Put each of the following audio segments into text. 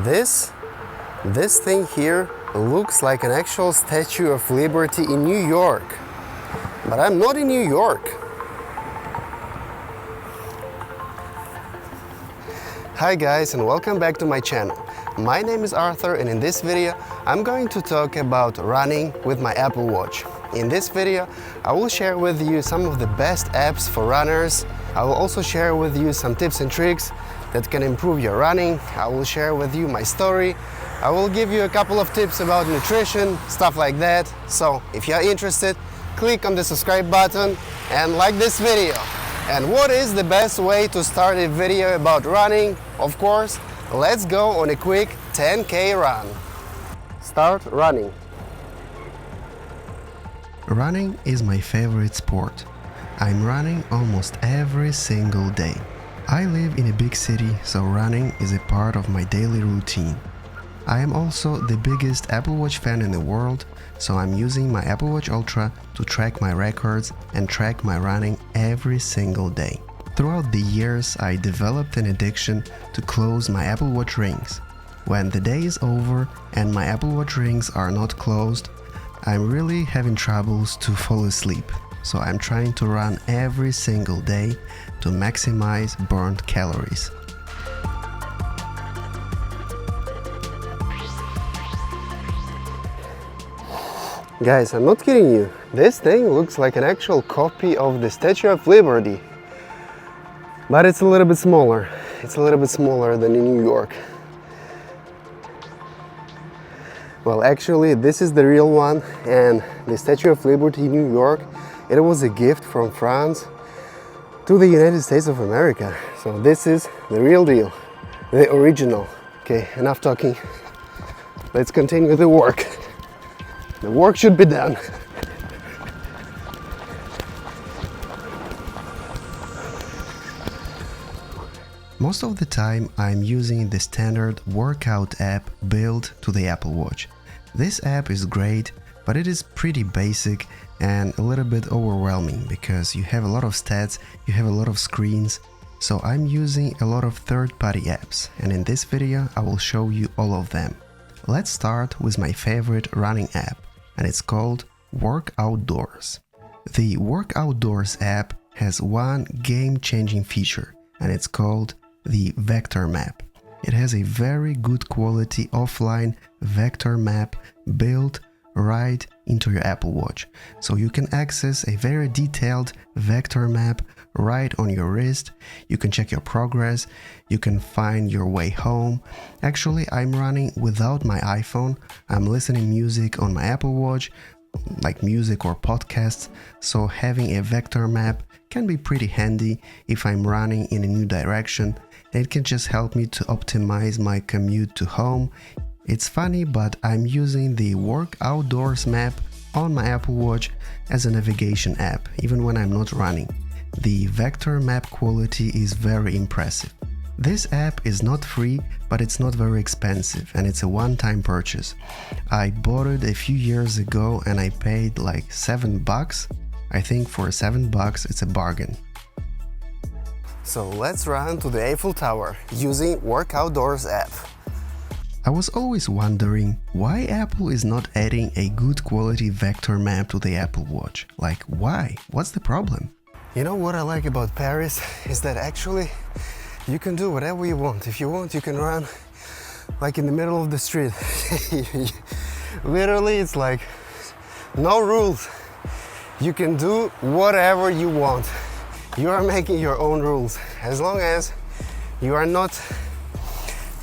This thing here looks like an actual Statue of Liberty in New York. But I'm not in New York. Hi guys, and welcome back to my channel. My name is Arthur, and in this video I'm going to talk about running with my Apple Watch. In this video I will share with you some of the best apps for runners. I will also share with you some tips and tricks that can improve your running. I will share with you my story. I will give you a couple of tips about nutrition, stuff like that. So if you're interested, click on the subscribe button and like this video. And what is the best way to start a video about running? Of course, let's go on a quick 10K run. Start running. Running is my favorite sport. I'm running almost every single day. I live in a big city, so running is a part of my daily routine. I am also the biggest Apple Watch fan in the world, so I'm using my Apple Watch Ultra to track my records and track my running every single day. Throughout the years, I developed an addiction to close my Apple Watch rings. When the day is over and my Apple Watch rings are not closed, I'm really having troubles to fall asleep. So I'm trying to run every single day to maximize burned calories. Guys, I'm not kidding you. This thing looks like an actual copy of the Statue of Liberty. But it's a little bit smaller. It's a little bit smaller than in New York. Well, actually, this is the real one, and the Statue of Liberty in New York, it was a gift from France to the United States of America. So this is the real deal, the original. Okay, enough talking. Let's continue the work. The work should be done. Most of the time I'm using the standard workout app built to the Apple Watch. This app is great, but it is pretty basic and a little bit overwhelming because you have a lot of stats, you have a lot of screens. So I'm using a lot of third-party apps, and in this video I will show you all of them. Let's start with my favorite running app, and it's called WorkOutDoors. The WorkOutDoors app has one game-changing feature, and it's called the vector map. It has a very good quality offline vector map built right into your Apple Watch. So you can access a very detailed vector map right on your wrist. You can check your progress, you can find your way home. Actually, I'm running without my iPhone. I'm listening music on my Apple Watch, like music or podcasts. So having a vector map can be pretty handy if I'm running in a new direction. It can just help me to optimize my commute to home. It's funny, but I'm using the WorkOutDoors map on my Apple Watch as a navigation app, even when I'm not running. The vector map quality is very impressive. This app is not free, but it's not very expensive, and it's a one-time purchase. I bought it a few years ago and I paid like $7. I think for $7 it's a bargain. So let's run to the Eiffel Tower using WorkOutDoors app. I was always wondering why Apple is not adding a good quality vector map to the Apple Watch. Like, why? What's the problem? You know what I like about Paris is that actually you can do whatever you want. If you want, you can run like in the middle of the street. Literally, it's like no rules. You can do whatever you want. You are making your own rules. As long as you are not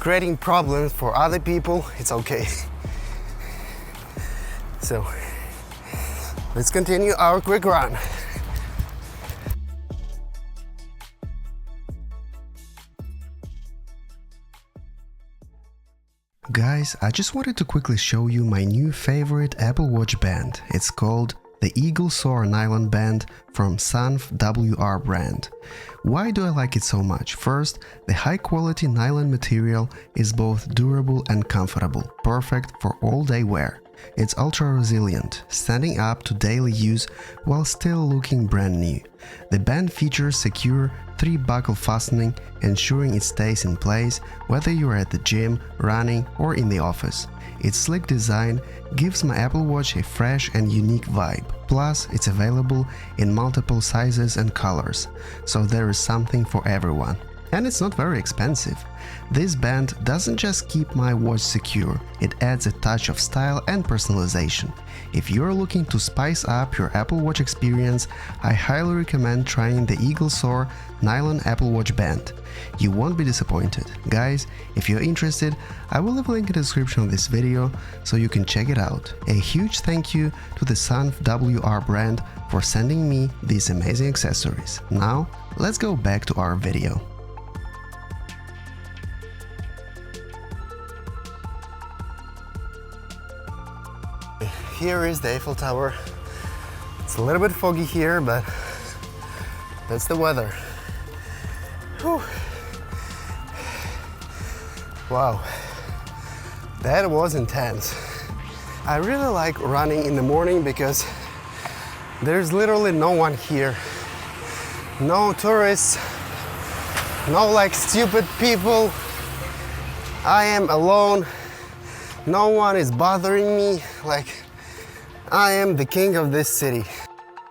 creating problems for other people, it's okay. So let's continue our quick run. Guys, I just wanted to quickly show you my new favorite Apple Watch band. It's called the Eagle Soar Nylon band from SUNFWR brand. Why do I like it so much? First, the high quality nylon material is both durable and comfortable, perfect for all day wear. It's ultra resilient, standing up to daily use while still looking brand new. The band features secure 3-buckle fastening, ensuring it stays in place whether you're at the gym, running, or in the office. Its sleek design gives my Apple Watch a fresh and unique vibe. Plus, it's available in multiple sizes and colors, so there is something for everyone. And it's not very expensive. This band doesn't just keep my watch secure, it adds a touch of style and personalization. If you're looking to spice up your Apple Watch experience, I highly recommend trying the Eagle Soar Nylon Apple Watch band. You won't be disappointed. Guys, if you're interested, I will leave a link in the description of this video so you can check it out. A huge thank you to the SUNFWR brand for sending me these amazing accessories. Now, let's go back to our video. Here is the Eiffel Tower. It's a little bit foggy here, but that's the weather. Whew. Wow, that was intense. I really like running in the morning because there's literally no one here. No tourists, no like stupid people. I am alone. No one is bothering me. Like, I am the king of this city.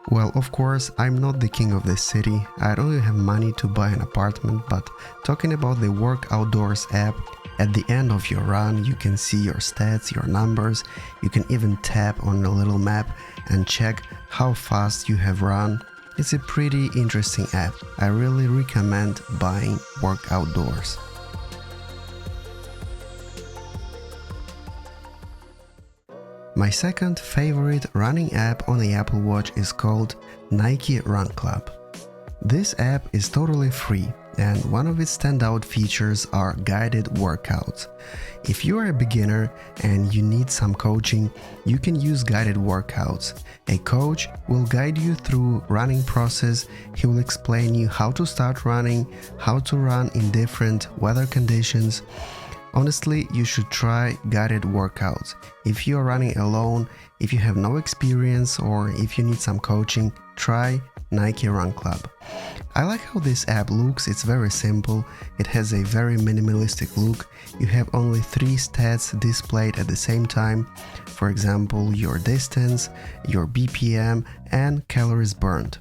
Well, of course, I'm not the king of this city. I don't even have money to buy an apartment, but talking about the WorkOutDoors app, at the end of your run, you can see your stats, your numbers. You can even tap on a little map and check how fast you have run. It's a pretty interesting app. I really recommend buying WorkOutDoors. My second favorite running app on the Apple Watch is called Nike Run Club. This app is totally free, and one of its standout features are guided workouts. If you are a beginner and you need some coaching, you can use guided workouts. A coach will guide you through running process. He will explain you how to start running, how to run in different weather conditions. Honestly, you should try guided workouts. If you are running alone, if you have no experience, or if you need some coaching, try Nike Run Club. I like how this app looks. It's very simple. It has a very minimalistic look. You have only 3 stats displayed at the same time. For example, your distance, your BPM, and calories burned.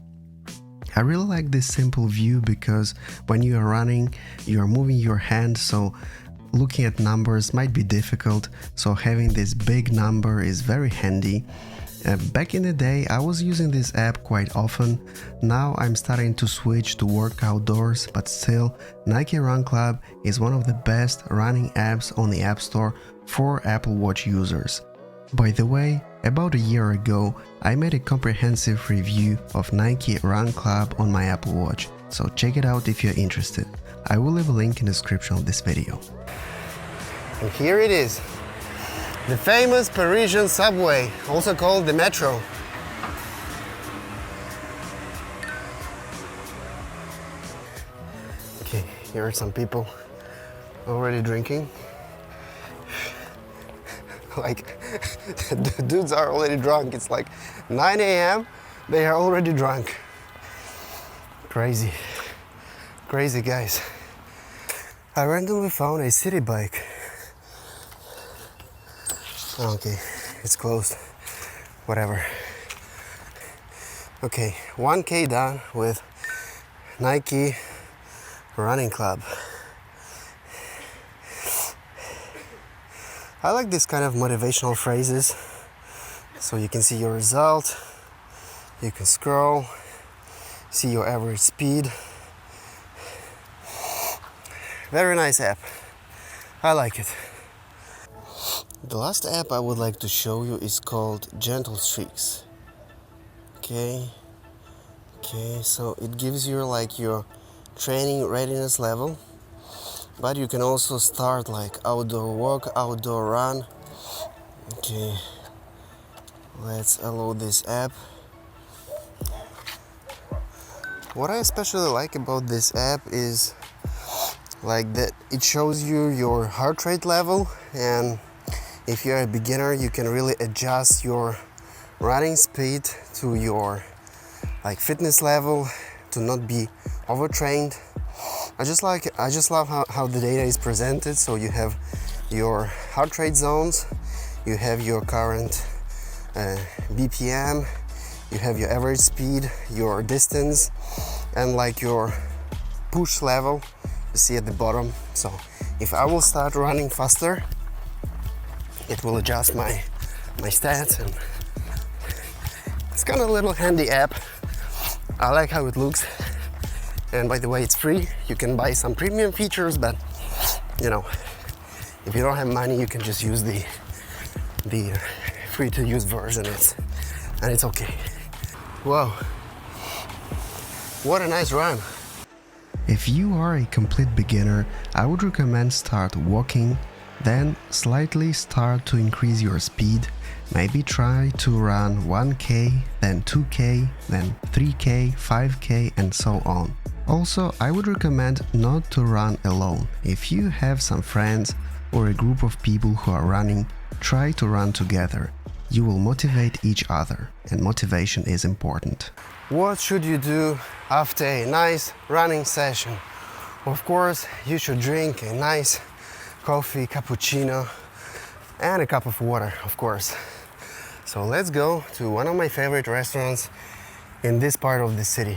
I really like this simple view because when you are running, you are moving your hand, so looking at numbers might be difficult, so having this big number is very handy. Back in the day, I was using this app quite often. Now I'm starting to switch to WorkOutDoors, but still, Nike Run Club is one of the best running apps on the App Store for Apple Watch users. By the way, about a year ago, I made a comprehensive review of Nike Run Club on my Apple Watch, so check it out if you're interested. I will leave a link in the description of this video. And here it is, the famous Parisian subway, also called the metro. Okay, here are some people already drinking. Like, the dudes are already drunk. It's like 9 a.m. They are already drunk. Crazy, crazy guys. I randomly found a city bike. Okay, it's closed. Whatever. Okay, 1K done with Nike Running Club. I like this kind of motivational phrases. So you can see your result, you can scroll, see your average speed. Very nice app. I like it. The last app I would like to show you is called Gentle Streaks. Okay, so it gives you like your training readiness level, but you can also start like outdoor walk, outdoor run. Okay, let's allow this app. What I especially like about this app is like that it shows you your heart rate level, and If you're a beginner, you can really adjust your running speed to your fitness level to not be overtrained. I just love how the data is presented. So you have your heart rate zones, you have your current BPM, you have your average speed, your distance, and your push level you see at the bottom. So if I will start running faster, it will adjust my stats, and it's kind of a little handy app. I like how it looks, and by the way, it's free. You can buy some premium features, but if you don't have money, you can just use the free to use version, and it's okay. Wow, what a nice run. If you are a complete beginner, I would recommend start walking, then slightly start to increase your speed. Maybe try to run 1k, then 2k, then 3k, 5k, and so on. Also, I would recommend not to run alone. If you have some friends or a group of people who are running, try to run together. You will motivate each other, and motivation is important. What should you do after a nice running session? Of course, you should drink a nice coffee, cappuccino, and a cup of water, of course. So let's go to one of my favorite restaurants in this part of the city.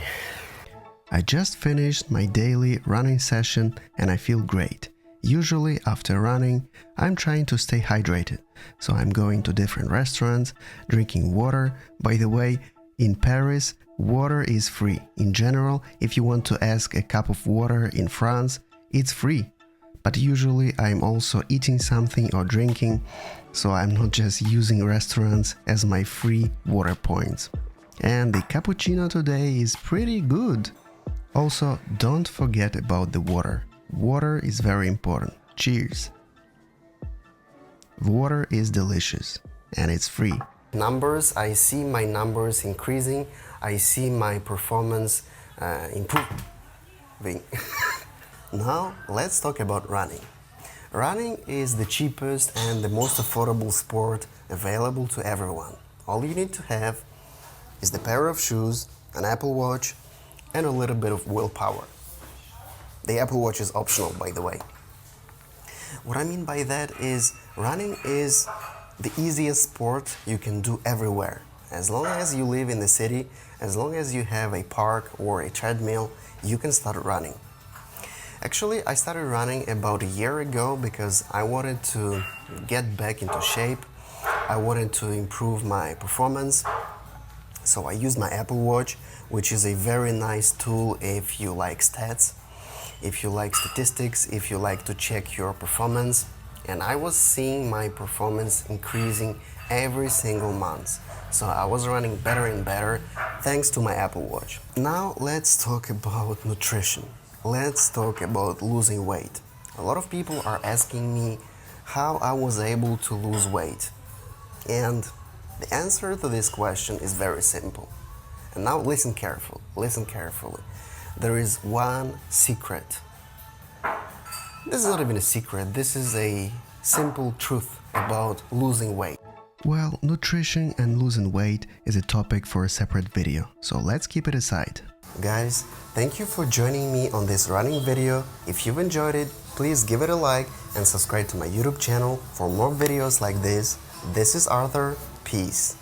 I just finished my daily running session and I feel great. Usually after running, I'm trying to stay hydrated. So I'm going to different restaurants, drinking water. By the way, in Paris, water is free. In general, if you want to ask a cup of water in France, it's free. But usually I'm also eating something or drinking, so I'm not just using restaurants as my free water points. And the cappuccino today is pretty good. Also, don't forget about the water. Water is very important. Cheers! Water is delicious and it's free. Numbers, I see my numbers increasing. I see my performance improving. Now, let's talk about running. Running is the cheapest and the most affordable sport available to everyone. All you need to have is the pair of shoes, an Apple Watch, and a little bit of willpower. The Apple Watch is optional, by the way. What I mean by that is running is the easiest sport you can do everywhere. As long as you live in the city, as long as you have a park or a treadmill, you can start running. Actually, I started running about a year ago because I wanted to get back into shape. I wanted to improve my performance. So I used my Apple Watch, which is a very nice tool if you like stats, if you like statistics, if you like to check your performance. And I was seeing my performance increasing every single month. So I was running better and better thanks to my Apple Watch. Now let's talk about nutrition. Let's talk about losing weight. A lot of people are asking me how I was able to lose weight. And the answer to this question is very simple. And now listen carefully. There is one secret. This is not even a secret, this is a simple truth about losing weight. Well, nutrition and losing weight is a topic for a separate video, so let's keep it aside. Guys, thank you for joining me on this running video. If you've enjoyed it, please give it a like and subscribe to my YouTube channel for more videos like this. This is Arthur. Peace.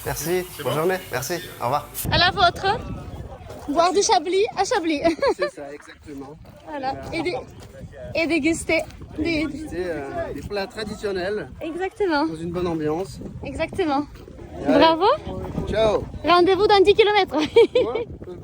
Merci, bonne journée, merci, au revoir. À la vôtre, boire du chablis à Chablis. C'est ça, exactement. Voilà, et déguster des plats traditionnels. Exactement. Dans une bonne ambiance. Exactement. Allez. Bravo. Ciao. Rendez-vous dans 10 km.